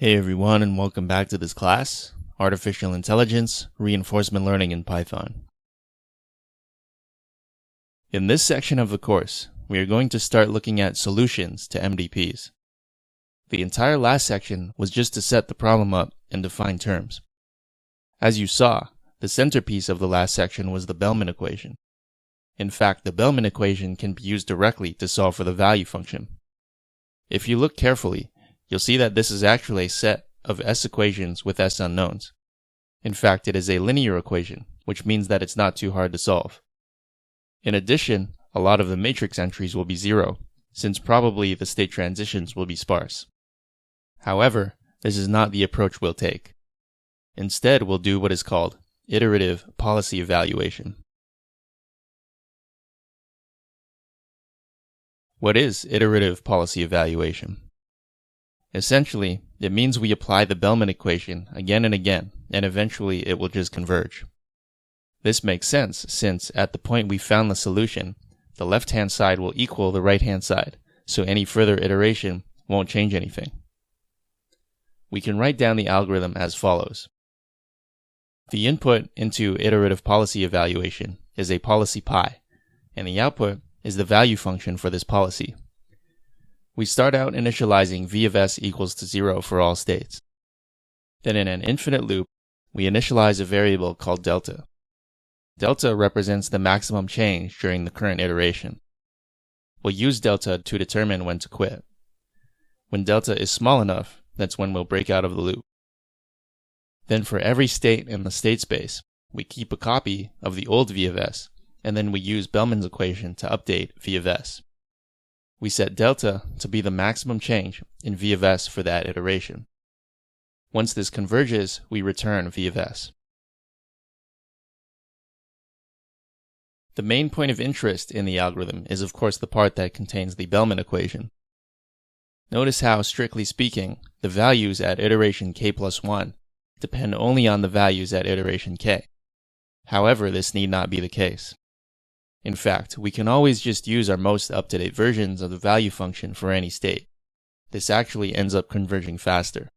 Hey everyone, and welcome back to this class, Artificial Intelligence, Reinforcement Learning in Python. In this section of the course, we are going to start looking at solutions to MDPs. The entire last section was just to set the problem up and define terms. As you saw, the centerpiece of the last section was the Bellman equation. In fact, the Bellman equation can be used directly to solve for the value function. If you look carefully, you'll see that this is actually a set of S equations with S unknowns. In fact, it is a linear equation, which means that it's not too hard to solve. In addition, a lot of the matrix entries will be zero, since probably the state transitions will be sparse. However, this is not the approach we'll take. Instead, we'll do what is called iterative policy evaluation. What is iterative policy evaluation? Essentially, it means we apply the Bellman equation again and again, and eventually it will just converge. This makes sense since, at the point we found the solution, the left-hand side will equal the right-hand side, so any further iteration won't change anything. We can write down the algorithm as follows. The input into iterative policy evaluation is a policy pi, and the output is the value function for this policy. We start out initializing v of s equals to 0 for all states. Then in an infinite loop, we initialize a variable called delta. Delta represents the maximum change during the current iteration. We'll use delta to determine when to quit. When delta is small enough, that's when we'll break out of the loop. Then for every state in the state space, we keep a copy of the old v of s, and then we use Bellman's equation to update v of s. We set delta to be the maximum change in v of s for that iteration. Once this converges, we return v of s. The main point of interest in the algorithm is of course the part that contains the Bellman equation. Notice how, strictly speaking, the values at iteration k plus 1 depend only on the values at iteration k. However, this need not be the case. In fact, we can always just use our most up-to-date versions of the value function for any state. This actually ends up converging faster.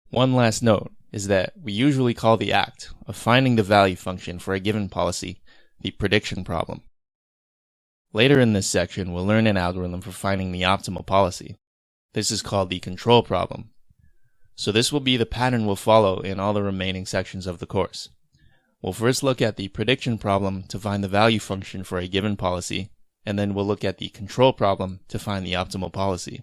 One last note is that we usually call the act of finding the value function for a given policy the prediction problem. Later in this section, we'll learn an algorithm for finding the optimal policy. This is called the control problem. So this will be the pattern we'll follow in all the remaining sections of the course. We'll first look at the prediction problem to find the value function for a given policy, and then we'll look at the control problem to find the optimal policy.